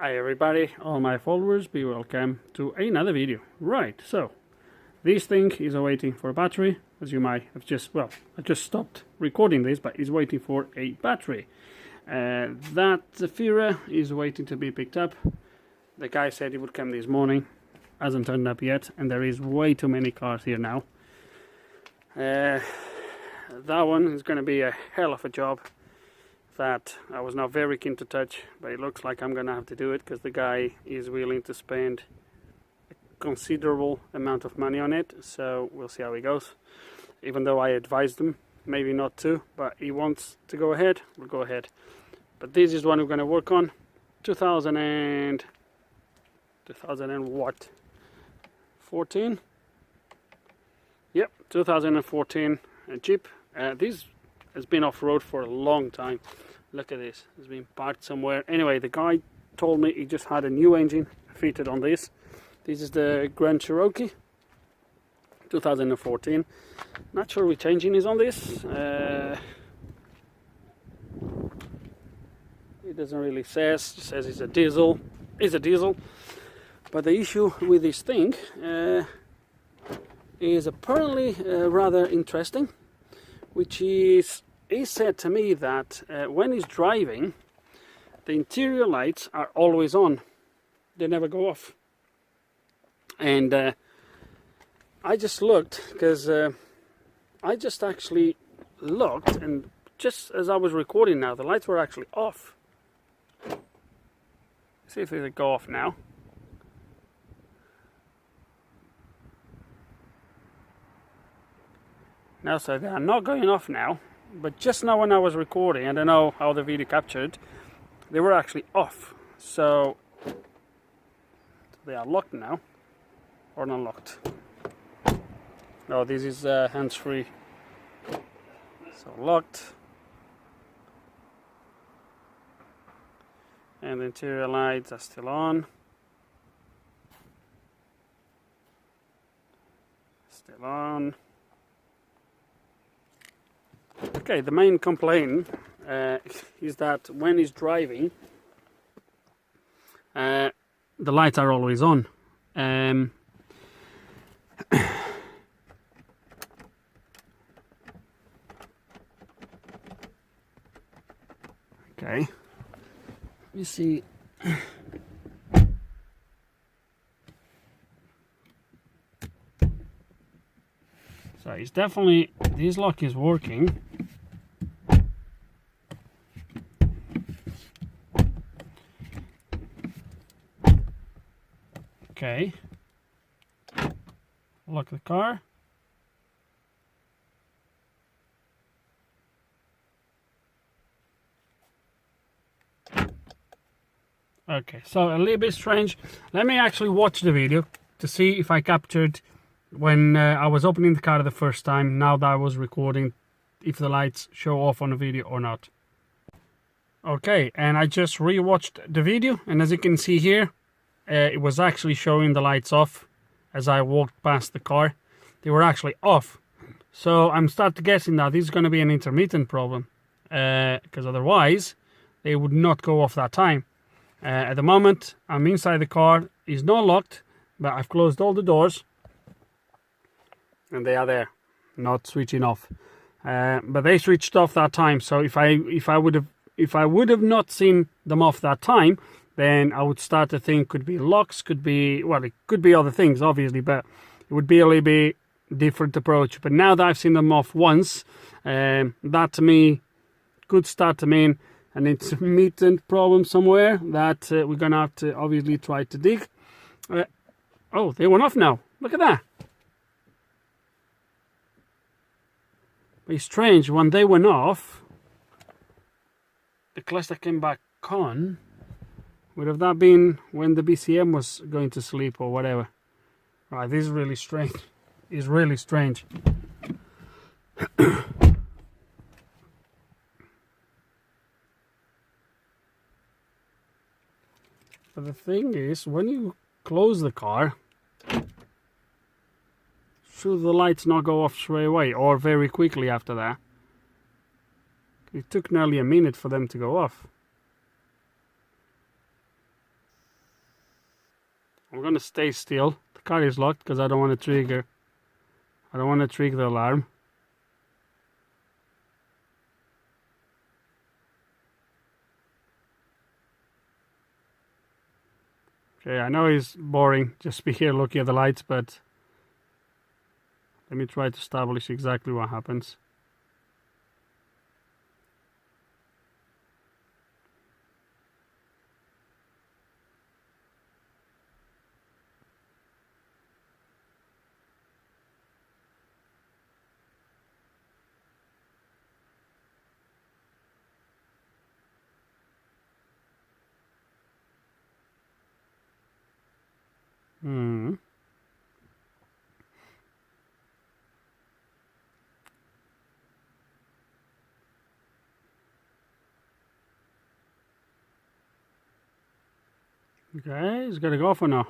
Hi everybody, all my followers, be welcome to another video. Right, so this thing is waiting for a battery, as you might have I just stopped recording this, but it's waiting for a battery. That Zafira is waiting to be picked up. The guy said he would come this morning, hasn't turned up yet, and there is way too many cars here now. That one is going to be a hell of a job that I was not very keen to touch, but it looks like I'm gonna have to do it because the guy is willing to spend a considerable amount of money on it, so we'll see how he goes. Even though I advised him maybe not to, but he wants to go ahead, we'll go ahead. But this is one we're gonna work on. 2000 and what? 14? Yep, 2014 Jeep. This has been off-road for a long time. Look at this, it's been parked somewhere. Anyway, the guy told me he just had a new engine fitted on this. This is the Grand Cherokee 2014. Not sure which engine is on this. It doesn't really say. It says it's a diesel. It's a diesel. But the issue with this thing is apparently rather interesting, which is, he said to me that when he's driving, the interior lights are always on. They never go off. And I just looked, because I just actually looked, and just as I was recording now, the lights were actually off. See if they go off now. Now, so they are not going off now, but just now when I was recording, I don't know how the video captured, they were actually off. So they are locked now, or not locked. No, this is hands-free. So locked. And the interior lights are still on. Still on. Okay, the main complaint is that when he's driving, the lights are always on. Okay, let me see. So it's definitely, this lock is working. Okay, lock the car. Okay, so a little bit strange. Let me actually watch the video to see if I captured when I was opening the car the first time, now that I was recording, if the lights show off on the video or not. Okay, and I just re-watched the video, and as you can see here, it was actually showing the lights off as I walked past the car. They were actually off. So I'm starting guessing that this is going to be an intermittent problem, because otherwise they would not go off that time. At the moment I'm inside the car, it's not locked, but I've closed all the doors and they are there, not switching off. But they switched off that time, so if I would have not seen them off that time, then I would start to think could be locks, could be, well, it could be other things obviously, but it would be a little bit different approach. But now that I've seen them off once, that to me could start to mean an intermittent problem somewhere that we're gonna have to obviously try to dig. Oh, they went off now, look at that. But it's strange, when they went off, the cluster came back on. Would have that been when the BCM was going to sleep or whatever? Right, this is really strange. It's really strange. But the thing is, when you close the car, should the lights not go off straight away or very quickly after that? It took nearly a minute for them to go off. I'm gonna stay still. The car is locked because I don't want to trigger. I don't want to trigger the alarm. Okay, I know it's boring just be here looking at the lights, but let me try to establish exactly what happens. Okay, it's gonna go for now.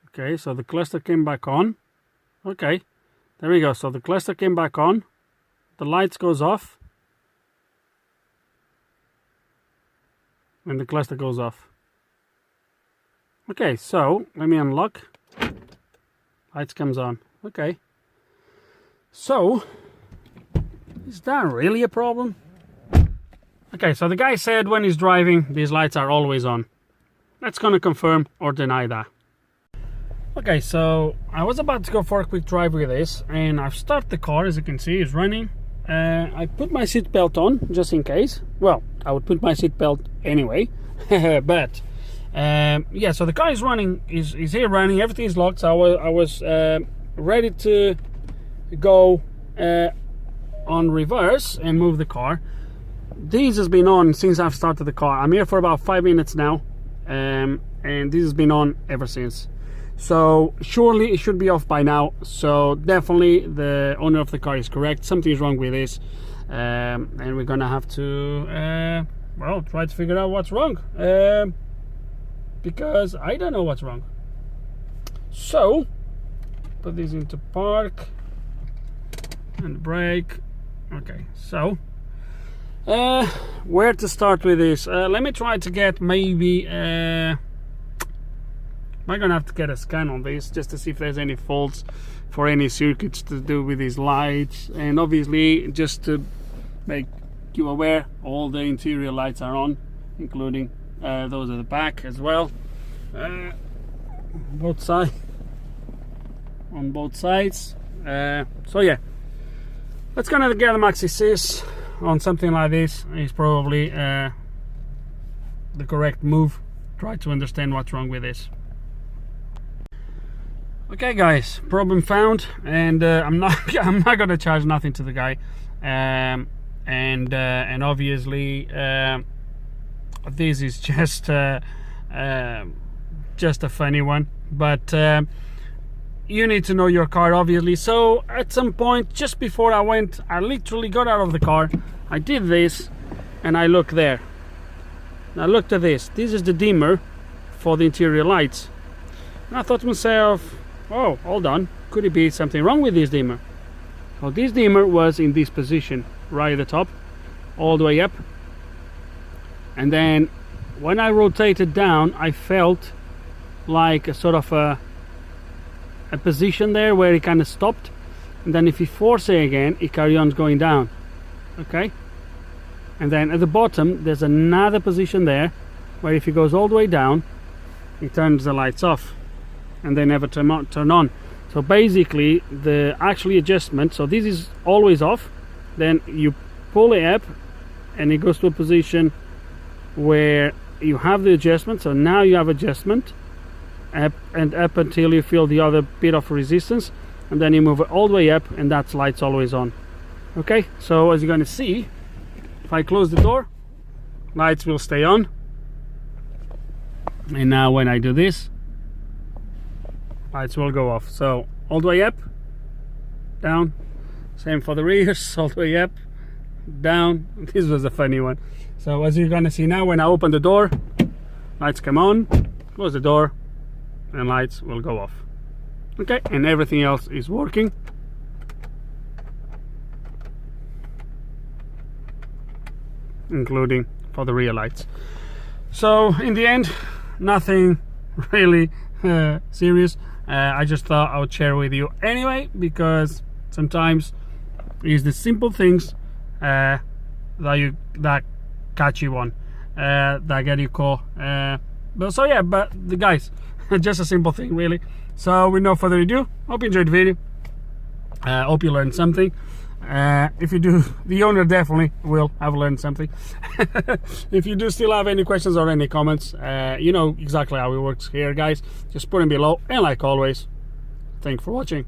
Okay, so the cluster came back on. Okay, there we go. So the cluster came back on. The lights goes off. And the cluster goes off. Okay, so let me unlock. Lights comes on. Okay. So, is that really a problem? Okay, so the guy said when he's driving, these lights are always on. Let's gonna confirm or deny that. Okay, so I was about to go for a quick drive with this, and I've started the car, as you can see, it's running. I put my seatbelt on, just in case. Well, I would put my seatbelt anyway, but yeah, so the car is running, is here running, everything is locked, so I was ready to go on reverse and move the car. This has been on since I've started the car. I'm here for about 5 minutes now, and this has been on ever since. So surely it should be off by now. So definitely the owner of the car is correct. Something is wrong with this, and we're gonna have to well, try to figure out what's wrong, because I don't know what's wrong. So put this into park and brake. Okay, so where to start with this? Let me try to get maybe I'm gonna have to get a scan on this just to see if there's any faults for any circuits to do with these lights, and obviously just to make you aware, all the interior lights are on, including those at the back as well, both sides, on both sides. So yeah, let's gonna get a maxi sys on something like this. Is probably the correct move. Try to understand what's wrong with this. Okay guys, problem found, and I'm not gonna charge nothing to the guy, and obviously this is just a funny one, but you need to know your car, obviously. So at some point just before I went, I literally got out of the car, I did this, and I looked there. Now looked at this. This is the dimmer for the interior lights, and I thought to myself, oh, hold on, could it be something wrong with this dimmer? Well, this dimmer was in this position, right at the top, all the way up, and then when I rotated down, I felt like a sort of a position there where it kind of stopped, and then if you force it again, it carries on going down. Okay, and then at the bottom there's another position there where if it goes all the way down, it turns the lights off and they never turn on. So basically the actual adjustment, so this is always off, then you pull it up and it goes to a position where you have the adjustment. So now you have adjustment up and up until you feel the other bit of resistance, and then you move it all the way up, and that's lights always on. Okay, so as you're going to see, if I close the door, lights will stay on, and now when I do this, lights will go off. So all the way up, down, same for the rears, all the way up, down. This was a funny one. So as you're gonna see now, when I open the door, lights come on, close the door, and lights will go off. Okay, and everything else is working. including for the rear lights. So in the end, nothing really serious. I just thought I would share with you anyway, because sometimes it's the simple things that catch you on, that get you caught. But the guys, just a simple thing really. So with no further ado, hope you enjoyed the video. Hope you learned something. If you do, the owner definitely will have learned something. If you do still have any questions or any comments, you know exactly how it works here, guys. Just put them below, and like always, thanks for watching.